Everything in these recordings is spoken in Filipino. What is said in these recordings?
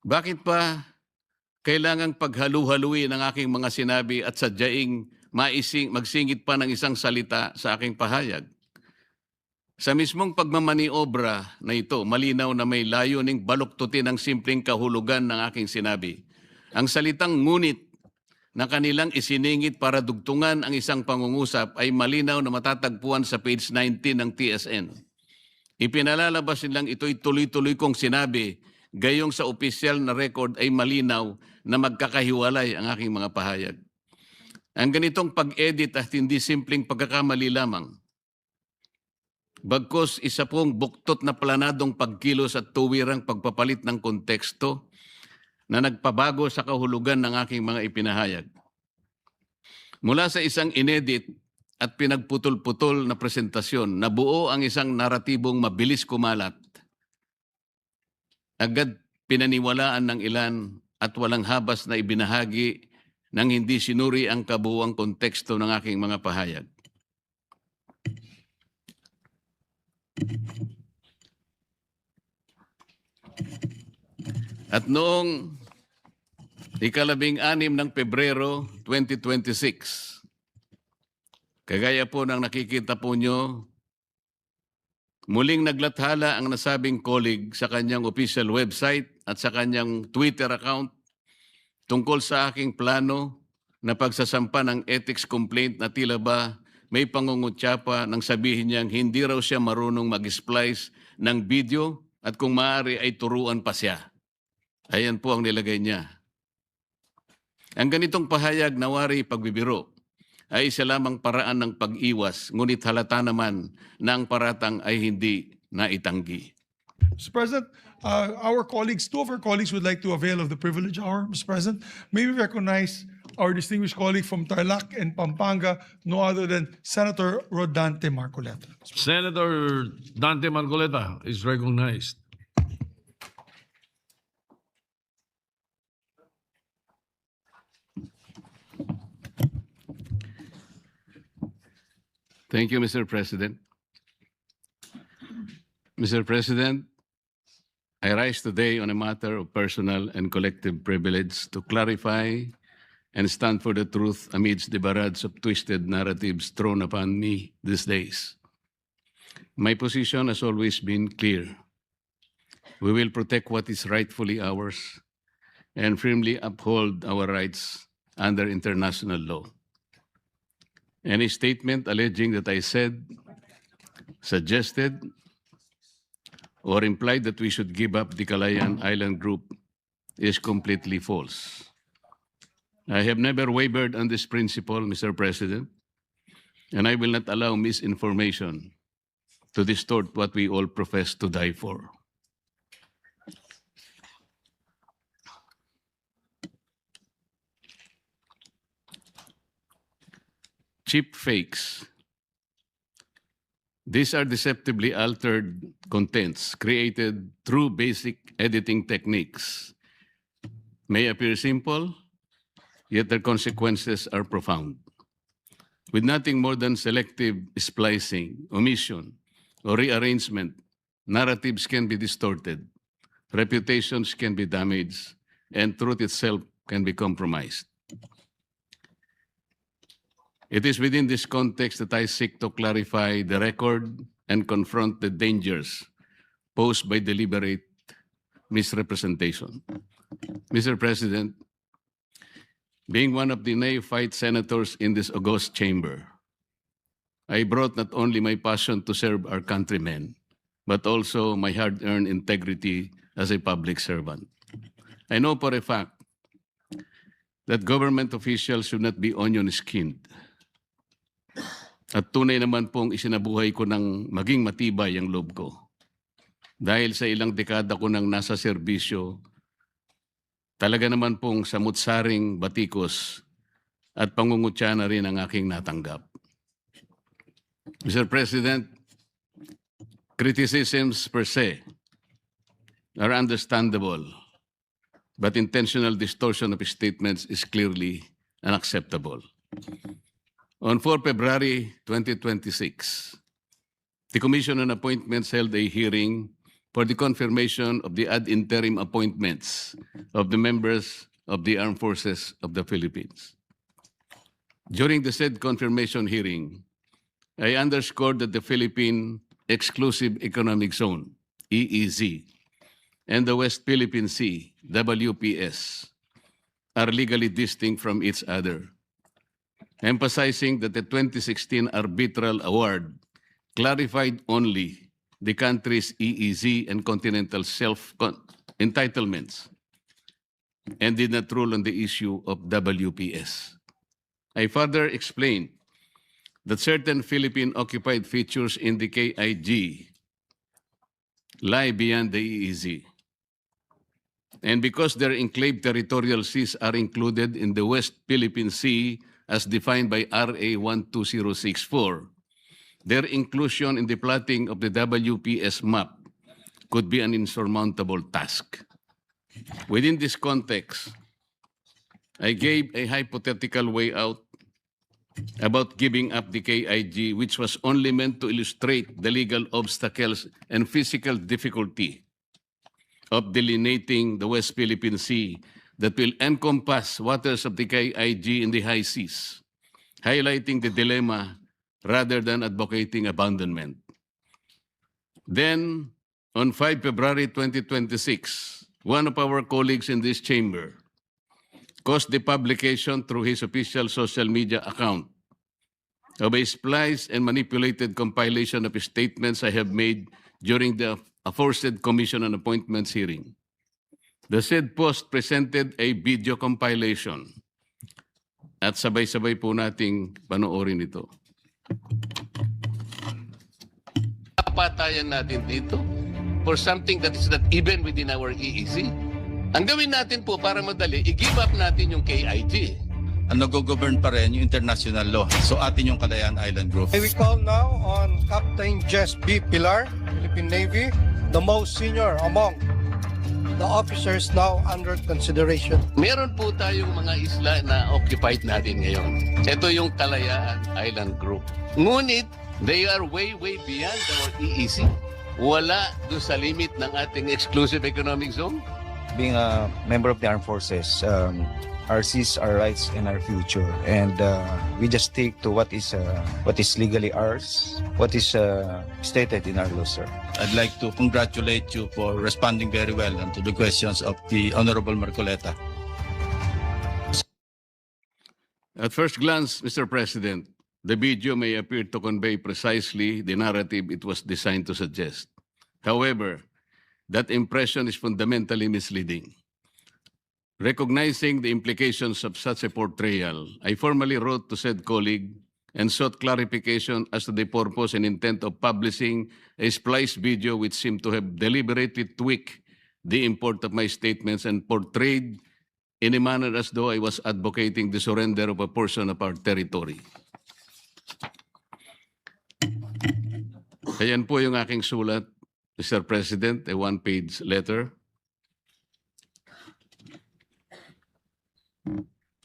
Bakit pa kailangang paghalu-haluin ang aking mga sinabi at sadyaing magsingit pa ng isang salita sa aking pahayag? Sa mismong pagmamaniobra na ito, malinaw na may layuning baluktutin ang simpleng kahulugan ng aking sinabi. Ang salitang ngunit na kanilang isiningit para dugtungan ang isang pangungusap ay malinaw na matatagpuan sa page 19 ng TSN. Ipinalalabas nilang ito'y tuloy-tuloy kong sinabi, gayong sa opisyal na record ay malinaw na magkakahiwalay ang aking mga pahayag. Ang ganitong pag-edit at hindi simpleng pagkakamali lamang. Bagkus isa pong buktot na planadong pagkilos at tuwirang pagpapalit ng konteksto na nagpabago sa kahulugan ng aking mga ipinahayag. Mula sa isang inedit at pinagputol-putol na presentasyon, nabuo ang isang naratibong mabilis kumalat. Agad pinaniwalaan ng ilan at walang habas na ibinahagi nang hindi sinuri ang kabuuang konteksto ng aking mga pahayag. At noong ika-16 ng Pebrero 2026, kagaya po ng nakikita po nyo, muling naglathala ang nasabing colleague sa kanyang official website at sa kanyang Twitter account tungkol sa aking plano na pagsasampa ng ethics complaint na tila ba may pangungutya pa nang sabihin niyang hindi raw siya marunong mag-splice ng video at kung maaari ay turuan pa siya. Ayan po ang nilagay niya. Ang ganitong pahayag na wari pagbibiro ay isa lamang paraan ng pag-iwas, ngunit halata naman na ang paratang ay hindi naitanggi. Mr. President, two of our colleagues would like to avail of the privilege hour, Mr. President. May we recognize our distinguished colleague from Tarlac and Pampanga, no other than Senator Rodante Marcoleta. Senator Dante Marcoleta is recognized. Thank you, Mr. President. Mr. President, I rise today on a matter of personal and collective privilege to clarify and stand for the truth amidst the barrage of twisted narratives thrown upon me these days. My position has always been clear. We will protect what is rightfully ours and firmly uphold our rights under international law. Any statement alleging that I said, suggested, or implied that we should give up the Calayan Island Group is completely false. I have never wavered on this principle, Mr. President, and I will not allow misinformation to distort what we all profess to die for. Cheap fakes. These are deceptively altered contents created through basic editing techniques. May appear simple, yet their consequences are profound. With nothing more than selective splicing, omission, or rearrangement, narratives can be distorted, reputations can be damaged, and truth itself can be compromised. It is within this context that I seek to clarify the record and confront the dangers posed by deliberate misrepresentation. Mr. President, being one of the neophyte senators in this august chamber, I brought not only my passion to serve our countrymen, but also my hard-earned integrity as a public servant. I know for a fact that government officials should not be onion-skinned. At tunay naman pong isinabuhay ko ng maging matibay ang loob ko. Dahil sa ilang dekada ko nang nasa serbisyo, talaga naman pong samut-saring batikos at pangungutya na rin ang aking natanggap. Mr. President, criticisms per se are understandable, but intentional distortion of statements is clearly unacceptable. On 4 February 2026, the Commission on Appointments held a hearing for the confirmation of the ad interim appointments of the members of the Armed Forces of the Philippines. During the said confirmation hearing, I underscored that the Philippine Exclusive Economic Zone, EEZ, and the West Philippine Sea, WPS, are legally distinct from each other, emphasizing that the 2016 arbitral award clarified only the country's EEZ and continental self-entitlements and did not rule on the issue of WPS. I further explained that certain Philippine-occupied features in the KIG lie beyond the EEZ. And because their enclave territorial seas are included in the West Philippine Sea as defined by RA 12064, their inclusion in the plotting of the WPS map could be an insurmountable task. Within this context, I gave a hypothetical way out about giving up the KIG, which was only meant to illustrate the legal obstacles and physical difficulty of delineating the West Philippine Sea that will encompass waters of the KIG in the high seas, highlighting the dilemma rather than advocating abandonment. Then, on 5 February 2026, one of our colleagues in this chamber caused the publication through his official social media account of a spliced and manipulated compilation of statements I have made during the aforesaid Commission on Appointments hearing. The said post presented a video compilation at sabay-sabay po nating panoorin ito. Patayan natin dito for something that is not even within our EEZ. Ang gawin natin po para madali, i-give up natin yung KIG. Ang nag-govern pa rin yung international law. So atin yung Kalayaan Island Group. We call now on Captain Jess B. Pilar, Philippine Navy, the most senior among the officers now under consideration. Meron po tayong mga isla na occupied natin ngayon. Ito yung Kalayaan Island Group. Ngunit, they are way, way beyond our EEZ. Wala doon sa limit ng ating exclusive economic zone. Being a member of the armed forces, our seas, our rights, and our future, and we just stick to what is legally ours, what is stated in our law, sir. I'd like to congratulate you for responding very well and to the questions of the Honorable Marcoleta. At first glance, Mr. President, the video may appear to convey precisely the narrative it was designed to suggest. However, that impression is fundamentally misleading. Recognizing the implications of such a portrayal, I formally wrote to said colleague and sought clarification as to the purpose and intent of publishing a spliced video which seemed to have deliberately tweaked the import of my statements and portrayed in a manner as though I was advocating the surrender of a portion of our territory. Ayan po yung aking sulat, Mr. President, a one-page letter.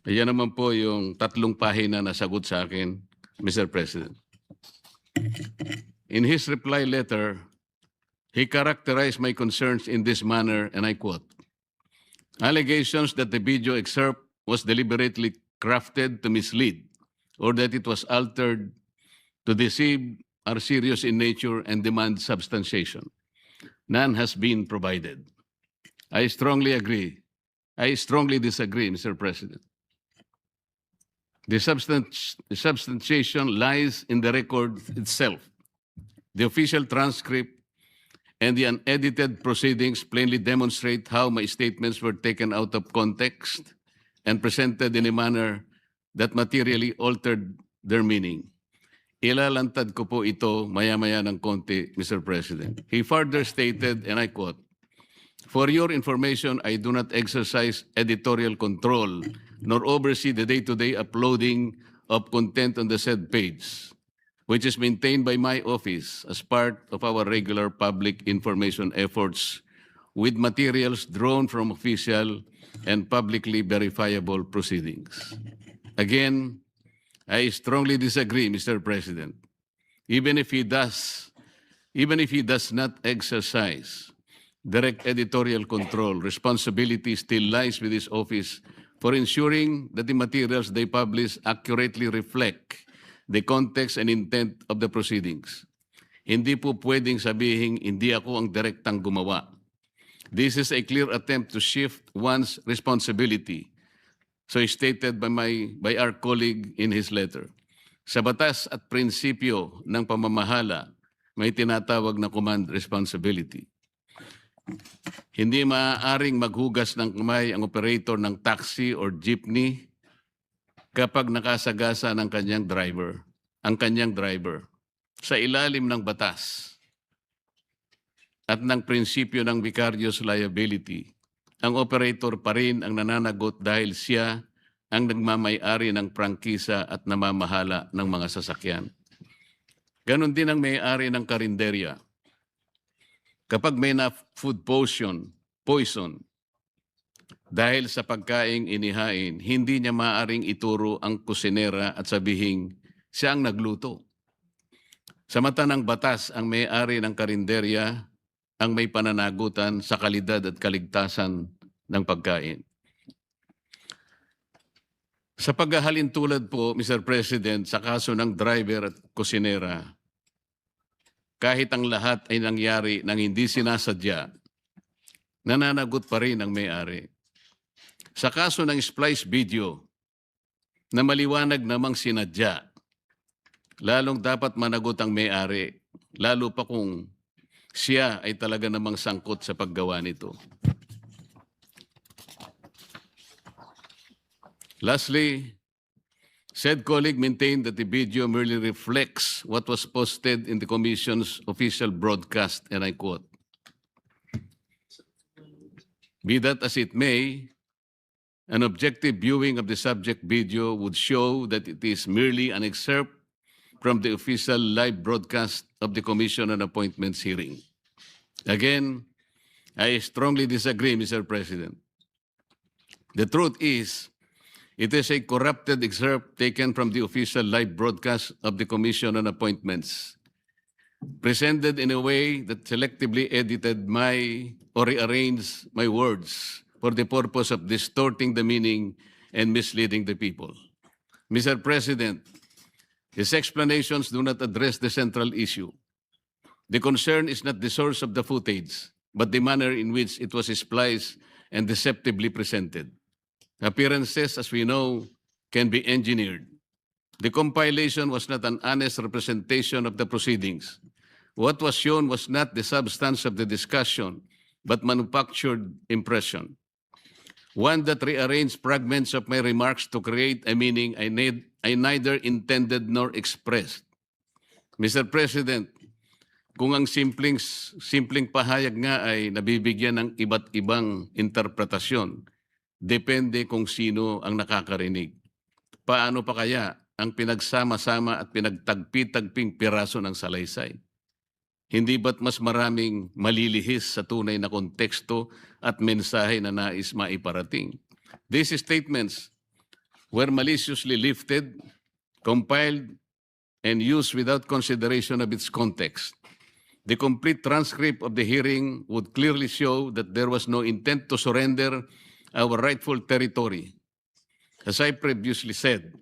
Ayan naman po yung 3 pahina na sagot sa akin, Mr. President. In his reply letter, he characterized my concerns in this manner, and I quote, "Allegations that the video excerpt was deliberately crafted to mislead or that it was altered to deceive are serious in nature and demand substantiation. None has been provided. I strongly disagree, Mr. President. The substantiation lies in the record itself. The official transcript and the unedited proceedings plainly demonstrate how my statements were taken out of context and presented in a manner that materially altered their meaning. Ilalantad ko po ito maya-maya ng konti, Mr. President." He further stated, and I quote, "For your information, I do not exercise editorial control nor oversee the day-to-day uploading of content on the said page, which is maintained by my office as part of our regular public information efforts with materials drawn from official and publicly verifiable proceedings." Again, I strongly disagree, Mr. President. Even if he does not exercise direct editorial control. Responsibility still lies with this office for ensuring that the materials they publish accurately reflect the context and intent of the proceedings. Hindi po pwedeng sabihin, hindi ako ang direktang gumawa. This is a clear attempt to shift one's responsibility. So stated by our colleague in his letter. Sa batas at prinsipyo ng pamamahala, may tinatawag na command responsibility. Hindi maaaring maghugas ng kamay ang operator ng taxi or jeepney kapag nakasagasa ng kanyang driver, sa ilalim ng batas at ng prinsipyo ng vicarious liability. Ang operator pa rin ang nananagot dahil siya ang nagmamay-ari ng prangkisa at namamahala ng mga sasakyan. Ganon din ang may-ari ng karinderya. Kapag may na food poison, dahil sa pagkaing inihain, hindi niya maaaring ituro ang kusinera at sabihin siya ang nagluto. Sa mata ng batas, ang may-ari ng karinderya ang may pananagutan sa kalidad at kaligtasan ng pagkain. Sa paghahalin tulad po, Mr. President, sa kaso ng driver at kusinera, kahit ang lahat ay nangyari nang hindi sinasadya, nananagot pa rin ang may-ari. Sa kaso ng splice video, na maliwanag namang sinadya, lalong dapat managot ang may-ari, lalo pa kung siya ay talaga namang sangkot sa paggawa nito. Lastly, said colleague maintained that the video merely reflects what was posted in the Commission's official broadcast, and I quote, "Be that as it may, an objective viewing of the subject video would show that it is merely an excerpt from the official live broadcast of the Commission on Appointments hearing." Again, I strongly disagree, Mr. President. The truth is, it is a corrupted excerpt taken from the official live broadcast of the Commission on Appointments, presented in a way that selectively edited or rearranged my words for the purpose of distorting the meaning and misleading the people. Mr. President, his explanations do not address the central issue. The concern is not the source of the footage, but the manner in which it was spliced and deceptively presented. Appearances, as we know, can be engineered. The compilation was not an honest representation of the proceedings. What was shown was not the substance of the discussion, but manufactured impression. One that rearranged fragments of my remarks to create a meaning I neither intended nor expressed. Mr. President, kung ang simpleng pahayag nga ay nabibigyan ng iba't ibang interpretasyon, depende kung sino ang nakakarinig. Paano pa kaya ang pinagsama-sama at pinagtagpi-tagping piraso ng salaysay? Hindi ba't mas maraming malilihis sa tunay na konteksto at mensahe na nais maiparating? These statements were maliciously lifted, compiled, and used without consideration of its context. The complete transcript of the hearing would clearly show that there was no intent to surrender our rightful territory. As I previously said,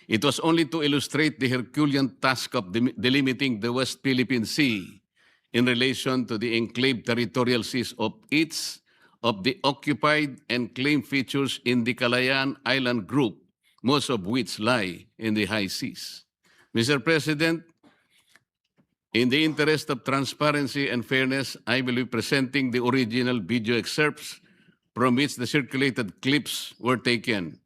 it was only to illustrate the Herculean task of delimiting the West Philippine Sea in relation to the enclave territorial seas of each of the occupied and claimed features in the Kalayaan Island Group, most of which lie in the high seas. Mr. President, in the interest of transparency and fairness, I will be presenting the original video excerpts from which the circulated clips were taken,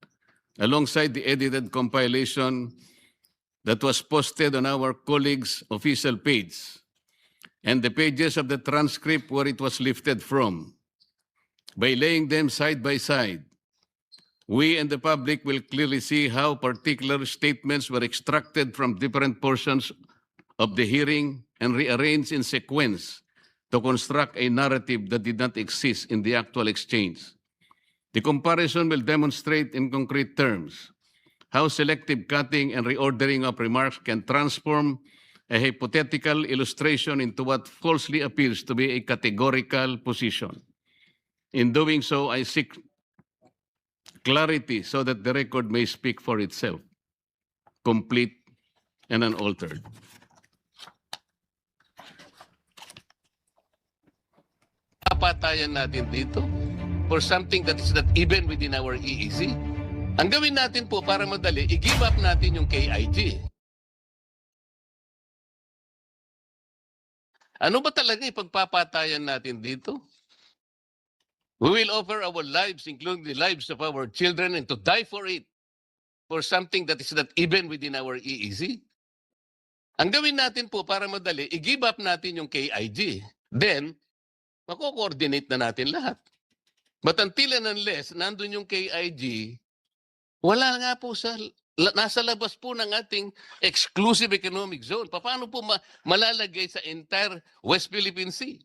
alongside the edited compilation that was posted on our colleague's official page, and the pages of the transcript where it was lifted from. By laying them side by side, we and the public will clearly see how particular statements were extracted from different portions of the hearing and rearranged in sequence to construct a narrative that did not exist in the actual exchange. The comparison will demonstrate in concrete terms how selective cutting and reordering of remarks can transform a hypothetical illustration into what falsely appears to be a categorical position. In doing so, I seek clarity so that the record may speak for itself, complete and unaltered. Papatayan natin dito for something that is not even within our EEC. Ang gawin natin po para madali, i-give up natin yung KIG. Ano ba talaga ipagpapatayan natin dito? We will offer our lives, including the lives of our children, and to die for it, for something that is not even within our EEC. Ang gawin natin po para madali, i-give up natin yung KIG. Then, mako-coordinate na natin lahat. But until and unless nandun yung KIG, wala nga po nasa labas po ng ating exclusive economic zone. Paano po malalagay sa entire West Philippine Sea?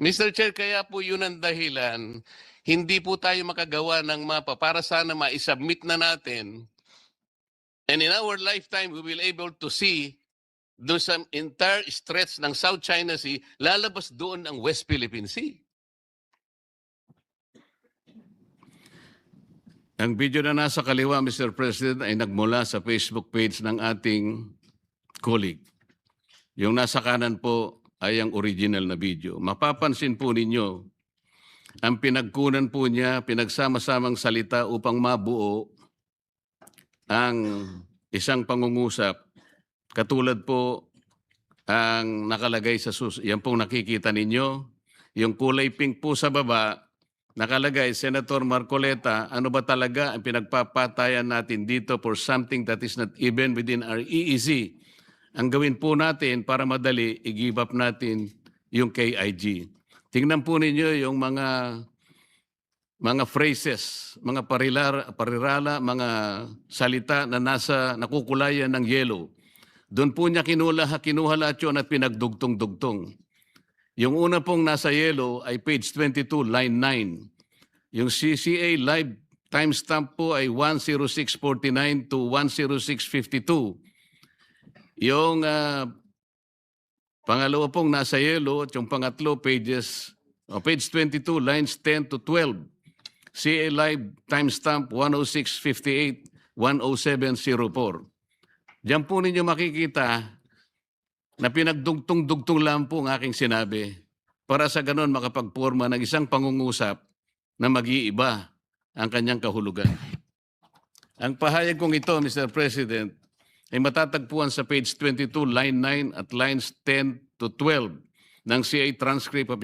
Mr. Chair, kaya po yun ang dahilan, hindi po tayo makagawa ng mapa para sana ma-submit na natin. And in our lifetime, we will able to see doon sa entire stretch ng South China Sea, lalabas doon ang West Philippine Sea. Ang video na nasa kaliwa, Mr. President, ay nagmula sa Facebook page ng ating colleague. Yung nasa kanan po ay ang original na video. Mapapansin po ninyo, ang pinagkunan po niya, pinagsama-samang salita upang mabuo ang isang pangungusap. Katulad po ang nakalagay sa yan pong nakikita ninyo, yung kulay pink po sa baba, nakalagay, Senator Marcoleta, ano ba talaga ang pinagpapatayan natin dito for something that is not even within our EEC? Ang gawin po natin para madali, i-give up natin yung KIG. Tingnan po ninyo yung mga phrases, mga parirala, mga salita na nakukulayan ng yellow. Doon po niya kinuha lahat yun at pinagdugtong-dugtong. Yung una pong nasa yellow ay page 22, line 9. Yung CCA live timestamp po ay 10649 to 10652. Yung pangalawa pong nasa yellow at yung pangatlo page 22, lines 10 to 12. CA live timestamp 10658, 10704. Diyan po ninyo makikita na pinagdugtong-dugtong lang po ang aking sinabi para sa ganon makapagporma ng isang pangungusap na mag-iiba ang kanyang kahulugan. Ang pahayag kong ito, Mr. President, ay matatagpuan sa page 22, line 9 at lines 10 to 12 ng CA transcript of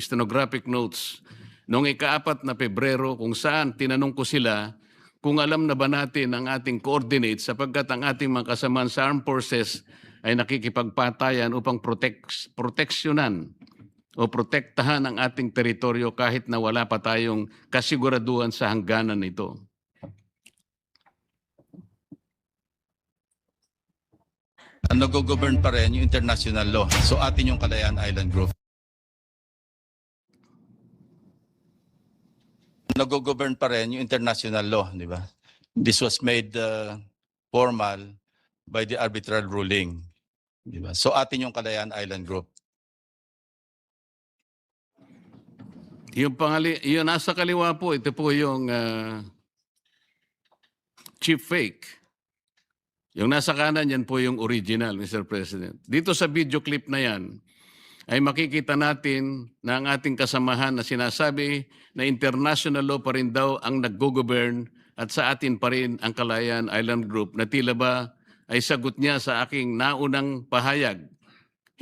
stenographic notes noong ika-4 na Pebrero kung saan tinanong ko sila kung alam na ba natin ang ating coordinates sapagkat ang ating mga kasamaan sa armed forces ay nakikipagpatayan upang proteksyonan o protektahan ang ating teritoryo kahit na wala pa tayong kasiguraduhan sa hangganan nito. Nag-govern pa rin yung international law. So atin yung Kalayaan Island Group. Nag-govern pa rin yung international law, di ba? This was made formal by the arbitral ruling. Di ba? So atin yung Kalayaan Island Group. Yung nasa kaliwa po, ito po yung cheap fake. Yung nasa kanan, yan po yung original, Mr. President. Dito sa video clip na yan, ay makikita natin na ang ating kasamahan na sinasabi na international law pa rin daw ang nag-govern at sa atin pa rin ang Kalayaan Island Group na tila ba ay sagot niya sa aking naunang pahayag.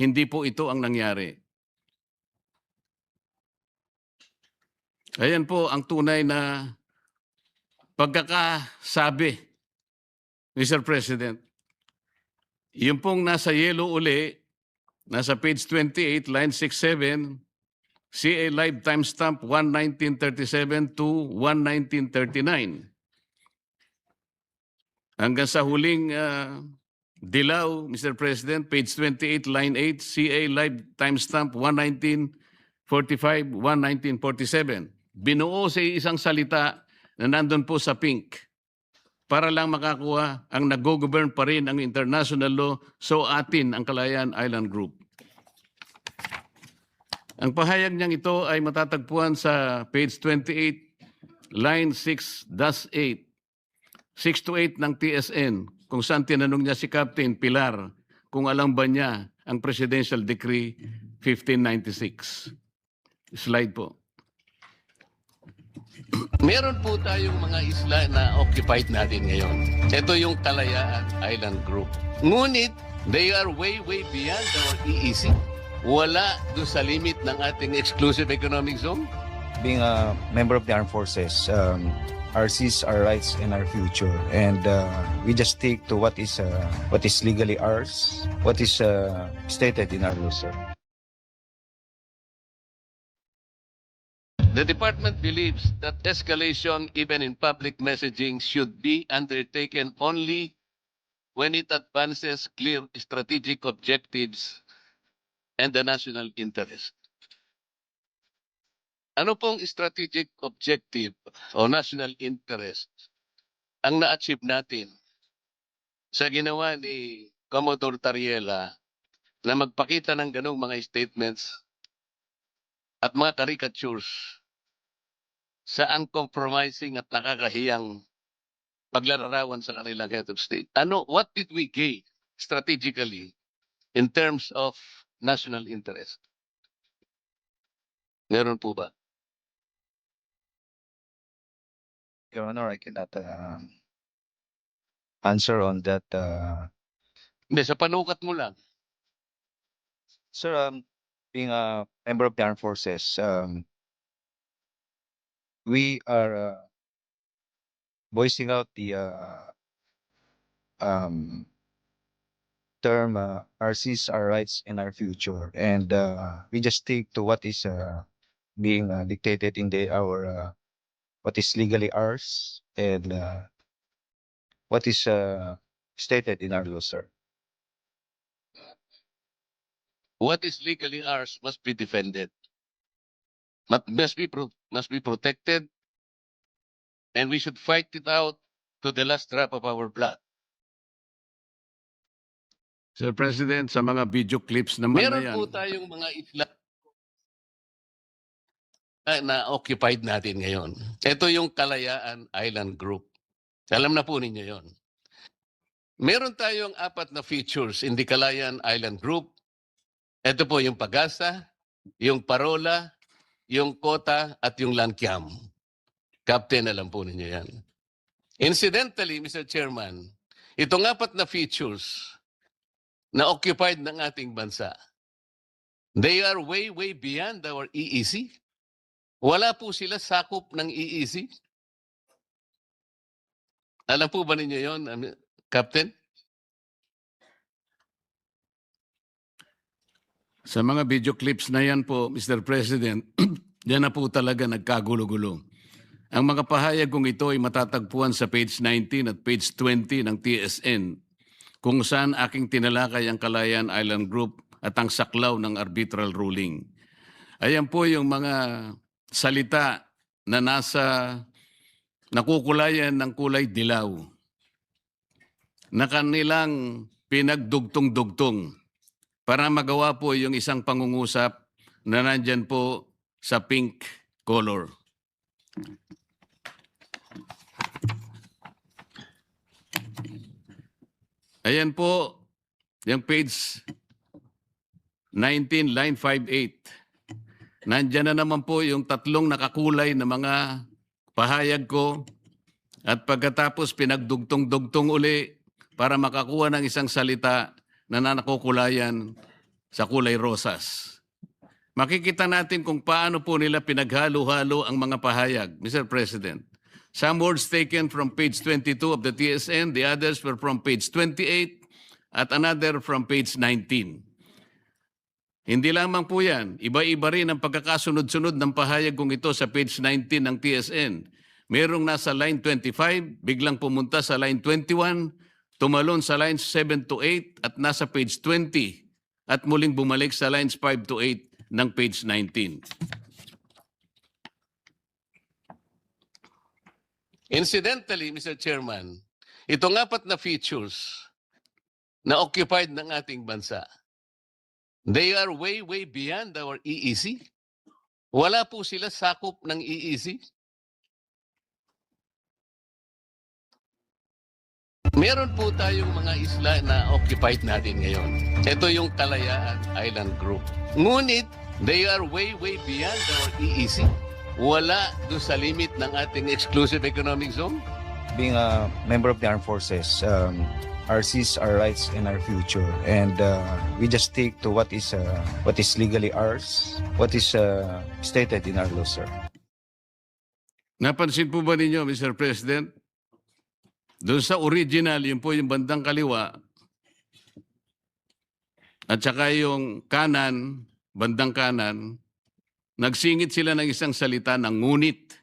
Hindi po ito ang nangyari. Ayan po ang tunay na pagkakasabi, Mr. President. Yung pong nasa yellow uli, nasa page 28, line 67, CA live timestamp 11937 to 11939. Hanggang sa huling dilaw, Mr. President, page 28, line 8, CA live timestamp 11945, 1947. Binuo sa isang salita na nandun po sa pink. para lang makakuha ang nag-govern pa rin ang international law, so atin ang Kalayaan Island Group. Ang pahayag niyang ito ay matatagpuan sa page 28, line 6-8, 6 to 8 ng TSN, kung saan tinanong niya si Captain Pilar kung alam ba niya ang Presidential Decree 1596. Slide po. Meron po tayong mga isla na occupied natin ngayon. Ito yung Kalayaan Island Group. Ngunit, they are way, way beyond our EEZ. Wala doon sa limit ng ating exclusive economic zone. Being a member of the armed forces, our seas, our rights, and our future. And we just stick to what is legally ours, what is stated in our law, sir. The department believes that escalation, even in public messaging, should be undertaken only when it advances clear strategic objectives and the national interest. Ano pong strategic objective o national interest ang na-achieve natin sa ginawa ni Commodore Tariela na magpakita ng ganong mga statements at mga caricatures sa uncompromising at nakakahiyang paglalarawan sa kanilang head of state? What did we gain strategically in terms of national interest? Meron po ba? Your Honor, I cannot answer on that. Hindi, sa panukat mo lang. Sir, being a member of the armed forces, we are voicing out the term our seas, our rights, and our future. And we just stick to what is being dictated in our what is legally ours and what is stated in our law, sir. What is legally ours must be defended. Must be protected, and we should fight it out to the last drop of our blood. Sir President, sa mga video clips naman Meron na yan, po tayong mga isla na occupied natin ngayon. Ito yung Kalayaan Island Group. Alam na po ninyo yon. Meron tayong 4 na features in the Kalayaan Island Group. Ito po yung Pagasa, yung Parola, yung Kota, at yung Langkiam. Captain, alam po ninyo yan. Incidentally, Mr. Chairman, itong 4 na features na occupied ng ating bansa, they are way, way beyond our EEZ. Wala po sila sakop ng EEZ. Alam po ba ninyo yon, Captain? sa mga video clips na yan po, Mr. President, yan na po talaga nagkagulo-gulo. Ang mga pahayag kong ito ay matatagpuan sa page 19 at page 20 ng TSN, kung saan aking tinalakay ang Kalayaan Island Group at ang saklaw ng arbitral ruling. Ayan po yung mga salita na nasa nakukulayan ng kulay dilaw na kanilang pinagdugtong-dugtong para magawa po yung isang pangungusap na nandyan po sa pink color. Ayan po, yung page 19, line 58. Nandyan na naman po yung 3 nakakulay na mga pahayag ko at pagkatapos pinagdugtong-dugtong uli para makakuha ng isang salita na nakukulayan sa kulay rosas. Makikita natin kung paano po nila pinaghalo-halo ang mga pahayag, Mr. President. Some words taken from page 22 of the TSN, the others were from page 28 at another from page 19. Hindi lamang po yan, iba-iba rin ang pagkakasunod-sunod ng pahayag kong ito sa page 19 ng TSN. Merong nasa line 25, biglang pumunta sa line 21, tumalon sa lines 7 to 8 at nasa page 20 at muling bumalik sa lines 5 to 8 ng page 19. Incidentally, Mr. Chairman, Itong apat na features na occupied ng ating bansa, they are way, way beyond our EEZ. Wala po sila sakop ng EEZ. Meron po tayong mga isla na occupied natin ngayon. Ito yung Kalayaan Island Group. Ngunit, they are way, way beyond our EEZ. Wala doon sa limit ng ating exclusive economic zone. Being a member of the armed forces, our seas, our rights, and our future. And we just stick to what is legally ours, what is stated in our law, sir. Napansin po ba ninyo, Mr. President? Doon sa original, yun po yung bandang kaliwa, at saka yung kanan, bandang kanan, nagsingit sila ng isang salita ng ngunit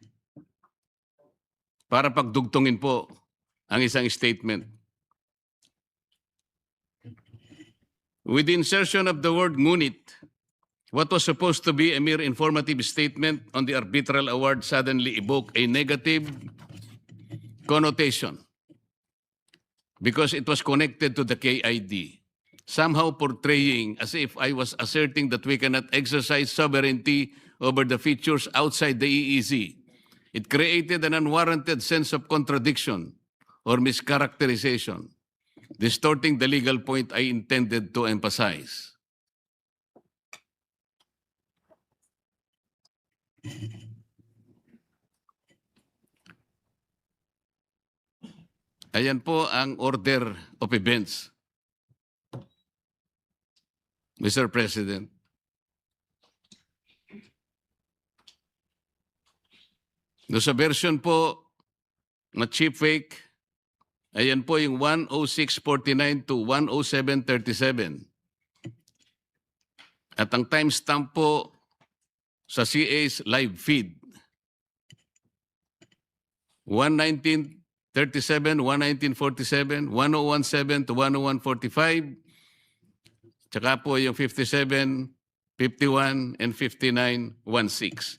para pagdugtungin po ang isang statement. With the insertion of the word ngunit, what was supposed to be a mere informative statement on the arbitral award suddenly evoked a negative connotation because it was connected to the KID, somehow portraying as if I was asserting that we cannot exercise sovereignty over the features outside the EEZ. It created an unwarranted sense of contradiction or mischaracterization, distorting the legal point I intended to emphasize. Ayan po ang order of events, Mr. President. No, sa version po na cheap fake, ayan po yung 10649 to 10737. At ang timestamp po sa CA's live feed, 11937, 11947, 1017 to 10145, tsaka po yung 57, 51, and 5916.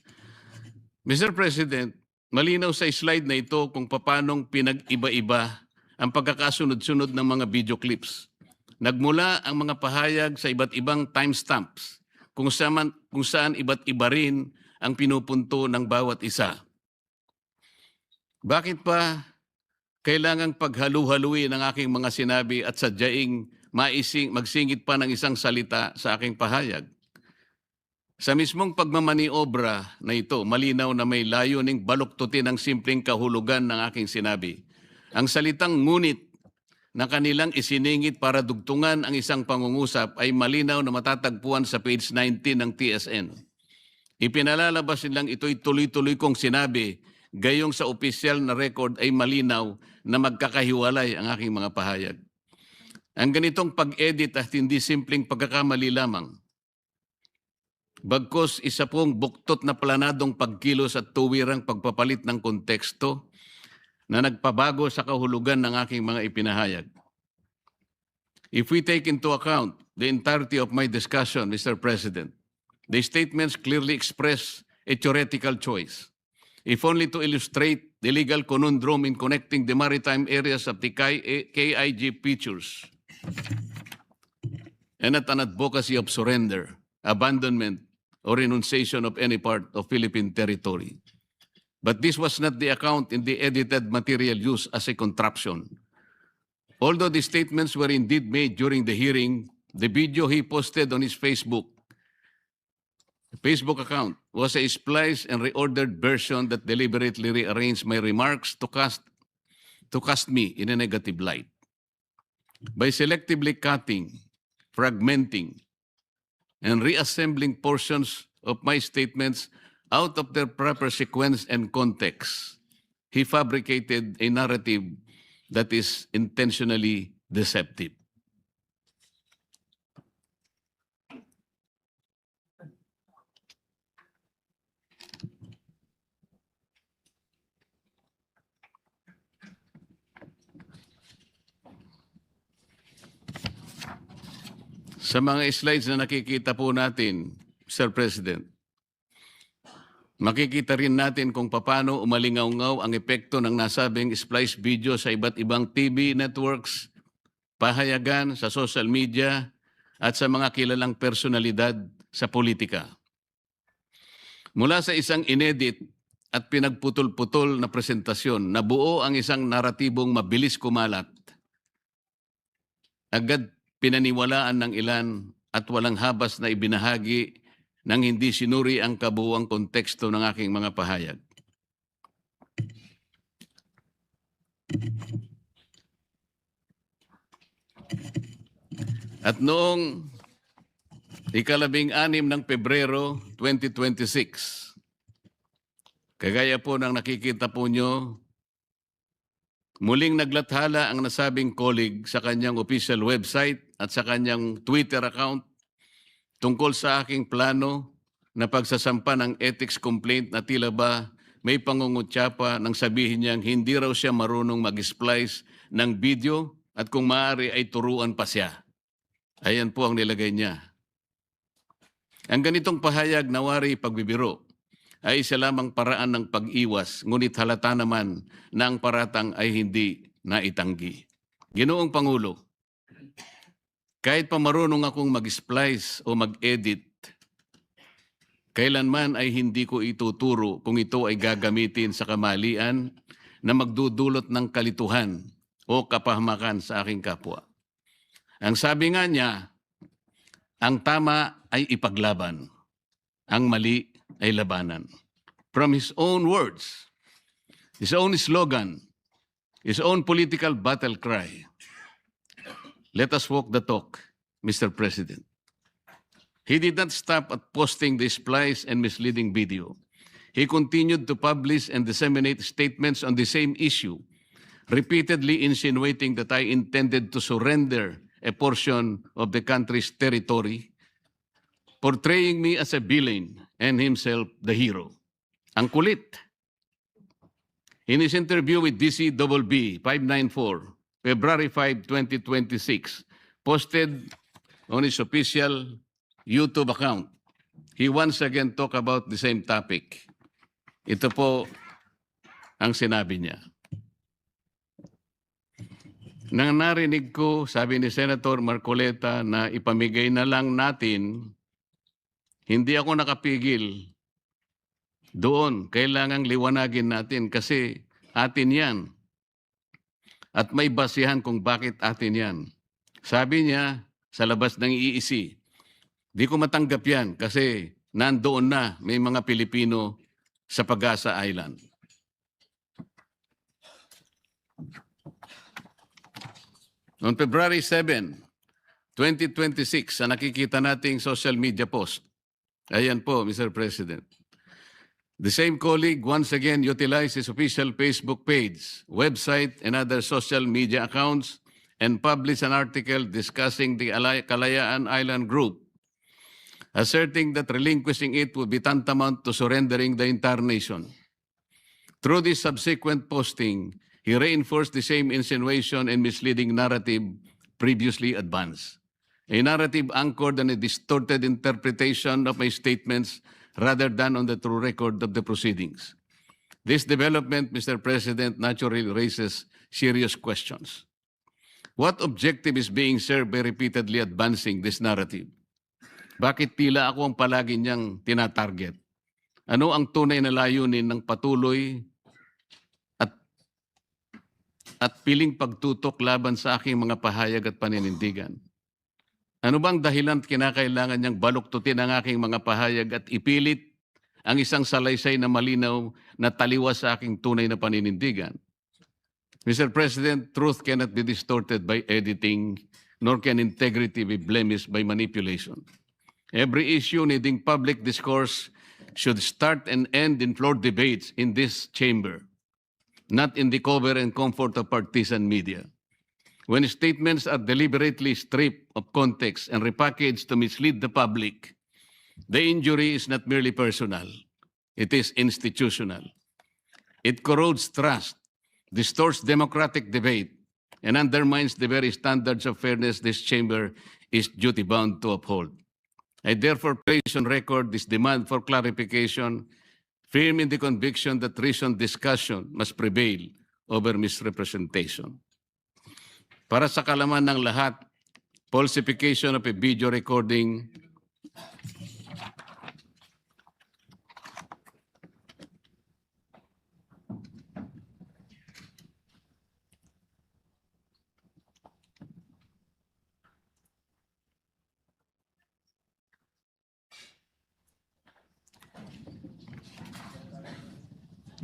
Mr. President, malinaw sa slide na ito kung paanong pinag-iba-iba ang pagkakasunod-sunod ng mga video clips. Nagmula ang mga pahayag sa iba't ibang timestamps kung saan iba't iba rin ang pinupunto ng bawat isa. Bakit pa kailangang paghalu-haluin ang aking mga sinabi at sadyaing magsingit pa ng isang salita sa aking pahayag? Sa mismong pagmamaniobra na ito, malinaw na may layuning baluktutin ang simpleng kahulugan ng aking sinabi. Ang salitang ngunit na kanilang isiningit para dugtungan ang isang pangungusap ay malinaw na matatagpuan sa page 19 ng TSN. Ipinalalabas nilang ito'y tuloy-tuloy kong sinabi, gayong sa opisyal na record ay malinaw na magkakahiwalay ang aking mga pahayag. Ang ganitong pag-edit at hindi simpleng pagkakamali lamang, bagkos isa pong buktot na planadong pagkilos at tuwirang pagpapalit ng konteksto na nagpabago sa kahulugan ng aking mga ipinahayag. If we take into account the entirety of my discussion, Mr. President, the statements clearly express a theoretical choice, if only to illustrate the legal conundrum in connecting the maritime areas of the KIG features and not an advocacy of surrender, abandonment, or renunciation of any part of Philippine territory. But this was not the account in the edited material used as a contraption. Although the statements were indeed made during the hearing, the video he posted on his Facebook account was a spliced and reordered version that deliberately rearranged my remarks to cast me in a negative light. By selectively cutting, fragmenting, and reassembling portions of my statements out of their proper sequence and context, he fabricated a narrative that is intentionally deceptive. Sa mga slides na nakikita po natin, Mr. President, Makikita rin natin kung paano umalingaw-ngaw ang epekto ng nasabing splice video sa iba't ibang TV networks, pahayagan sa social media at sa mga kilalang personalidad sa politika. Mula sa isang inedit at pinagputol-putol na presentasyon, nabuo ang isang naratibong mabilis kumalat. Agad pinaniwalaan ng ilan at walang habas na ibinahagi nang hindi sinuri ang kabuuang konteksto ng aking mga pahayag. At noong ika-16 ng Pebrero 2026, kagaya po ng nakikita po nyo, muling naglathala ang nasabing colleague sa kanyang official website at sa kanyang Twitter account tungkol sa aking plano na pagsasampa ng ethics complaint na tila ba may pangungutsapa nang sabihin niyang hindi raw siya marunong mag-splice ng video at kung maaari ay turuan pa siya. Ayan po ang nilagay niya. Ang ganitong pahayag na wari pagbibiro ay isa lamang paraan ng pag-iwas, ngunit halata naman na ang paratang ay hindi naitanggi. Ginoong Pangulo, kahit pa marunong akong mag-splice o mag-edit, kailanman ay hindi ko ituturo kung ito ay gagamitin sa kamalian na magdudulot ng kalituhan o kapahamakan sa aking kapwa. Ang sabi nga niya, ang tama ay ipaglaban, ang mali ay labanan. From his own words, his own slogan, his own political battle cry, let us walk the talk, Mr. President. He did not stop at posting the splice and misleading video. He continued to publish and disseminate statements on the same issue, repeatedly insinuating that I intended to surrender a portion of the country's territory, portraying me as a villain and himself the hero. Ang kulit. In his interview with DCBB 594, February 5, 2026, posted on his official YouTube account, he once again talked about the same topic. Ito po ang sinabi niya. Nang narinig ko, sabi ni Senator Marcoleta, na ipamigay na lang natin, hindi ako nakapigil. Doon, kailangang liwanagin natin kasi atin yan. At may basihan kung bakit atin yan. Sabi niya sa labas ng EEC, di ko matanggap yan kasi nandoon na may mga Pilipino sa Pag-asa Island. On February 7, 2026, ang nakikita nating social media post. Ayan po, Mr. President. The same colleague once again utilized his official Facebook page, website, and other social media accounts and published an article discussing the Kalayaan Island Group, asserting that relinquishing it would be tantamount to surrendering the entire nation. Through this subsequent posting, he reinforced the same insinuation and misleading narrative previously advanced, a narrative anchored on a distorted interpretation of my statements rather than on the true record of the proceedings. This development, Mr. President, naturally raises serious questions. What objective is being served by repeatedly advancing this narrative? Bakit tila ako ang palagi niyang tinatarget? Ano ang tunay na layunin ng patuloy at piling pagtutok laban sa aking mga pahayag at paninindigan? Ano bang dahilan kinakailangan niyang baluktutin ang aking mga pahayag at ipilit ang isang salaysay na malinaw na taliwas sa aking tunay na paninindigan? Mr. President, truth cannot be distorted by editing, nor can integrity be blemished by manipulation. Every issue needing public discourse should start and end in floor debates in this chamber, not in the cover and comfort of partisan media. When statements are deliberately stripped of context and repackaged to mislead the public, the injury is not merely personal, it is institutional. It corrodes trust, distorts democratic debate, and undermines the very standards of fairness this chamber is duty-bound to uphold. I therefore place on record this demand for clarification firm in the conviction that reasoned discussion must prevail over misrepresentation. Para sa kalaman ng lahat, falsification of a video recording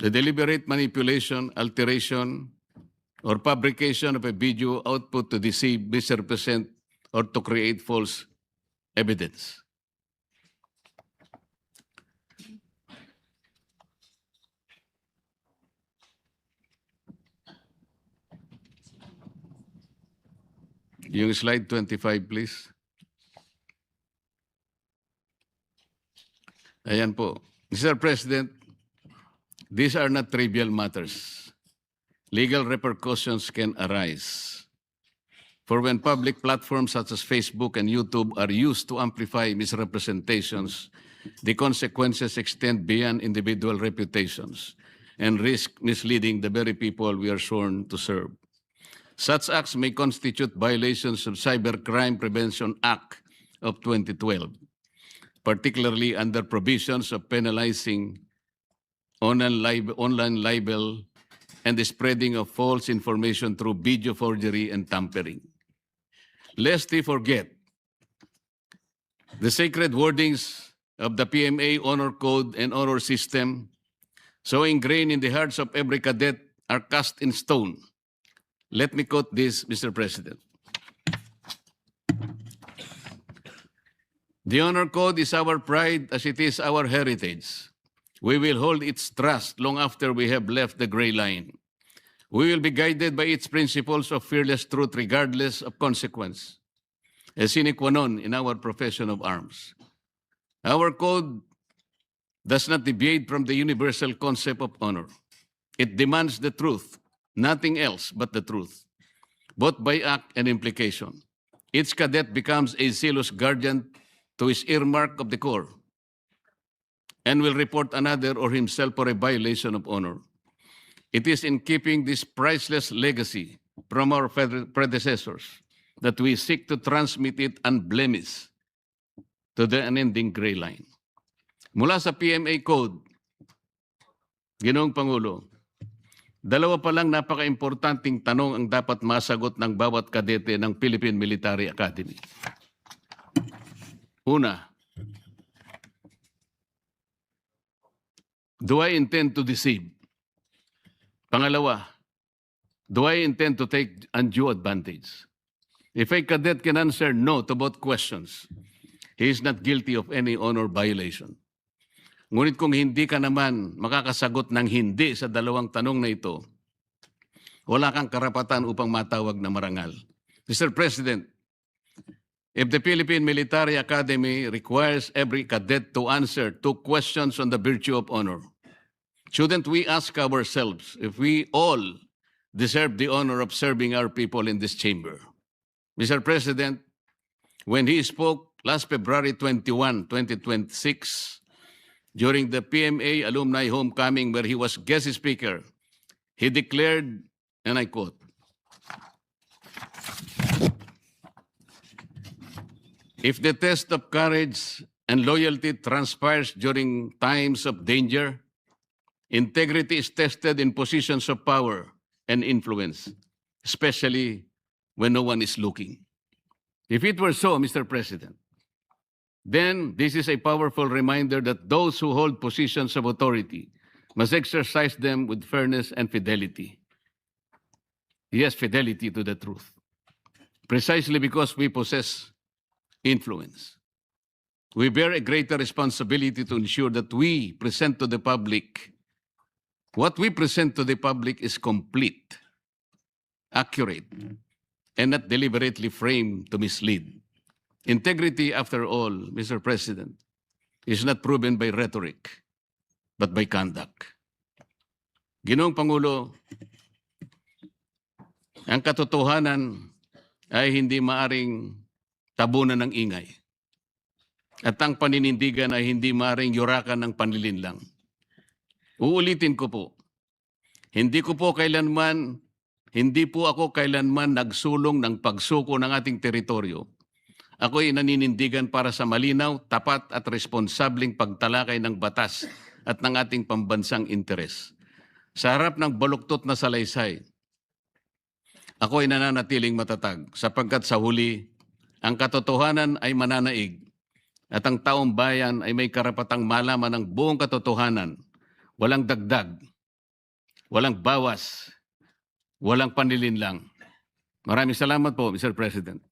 the deliberate manipulation, alteration, or fabrication of a video output to deceive, misrepresent, or to create false evidence. Yung slide 25, please. Ayan po. Mr. President, these are not trivial matters. Legal repercussions can arise. For when public platforms such as Facebook and YouTube are used to amplify misrepresentations, the consequences extend beyond individual reputations and risk misleading the very people we are sworn to serve. Such acts may constitute violations of Cybercrime Prevention Act of 2012, particularly under provisions of penalizing online libel and the spreading of false information through video forgery and tampering. Lest we forget, the sacred wordings of the PMA Honor Code and Honor System, so ingrained in the hearts of every cadet, are cast in stone. Let me quote this, Mr. President. The Honor Code is our pride as it is our heritage. We will hold its trust long after we have left the gray line. We will be guided by its principles of fearless truth regardless of consequence, a sine qua non in our profession of arms. Our code does not deviate from the universal concept of honor. It demands the truth, nothing else but the truth, both by act and implication. Each cadet becomes a zealous guardian to his earmark of the Corps and will report another or himself for a violation of honor. It is in keeping this priceless legacy from our predecessors that we seek to transmit it unblemished to the unending gray line. Mula sa PMA Code, Ginoong Pangulo, dalawa pa lang napaka-importanting tanong ang dapat masagot ng bawat kadete ng Philippine Military Academy. Una, do I intend to deceive? Pangalawa, do I intend to take undue advantage? If a cadet can answer no to both questions, he is not guilty of any honor violation. Ngunit kung hindi ka naman makakasagot ng hindi sa dalawang tanong na ito, wala kang karapatan upang matawag na marangal. Mr. President, if the Philippine Military Academy requires every cadet to answer 2 questions on the virtue of honor, shouldn't we ask ourselves if we all deserve the honor of serving our people in this chamber? Mr. President, when he spoke last February 21, 2026, during the PMA Alumni Homecoming where he was guest speaker, he declared, and I quote, "If the test of courage and loyalty transpires during times of danger, integrity is tested in positions of power and influence, especially when no one is looking." If it were so, Mr. President, then this is a powerful reminder that those who hold positions of authority must exercise them with fairness and fidelity. Yes, fidelity to the truth. Precisely because we possess influence, we bear a greater responsibility to ensure that we present to the public what we present to the public is complete, accurate, and not deliberately framed to mislead. Integrity, after all, Mr. President, is not proven by rhetoric, but by conduct. Ginoong Pangulo, ang katotohanan ay hindi maaring tabunan ng ingay. At ang paninindigan ay hindi maaring yurakan ng panlilinlang. Uulitin ko po. Hindi po ako kailanman nagsulong ng pagsuko ng ating teritoryo. Ako'y naninindigan para sa malinaw, tapat at responsableng pagtalakay ng batas at ng ating pambansang interes. Sa harap ng baluktot na salaysay, ako'y nananatiling matatag sapagkat sa huli, ang katotohanan ay mananaig at ang taong bayan ay may karapatang malaman ng buong katotohanan, walang dagdag, walang bawas, walang panlilinlang. Maraming salamat po, Mr. President.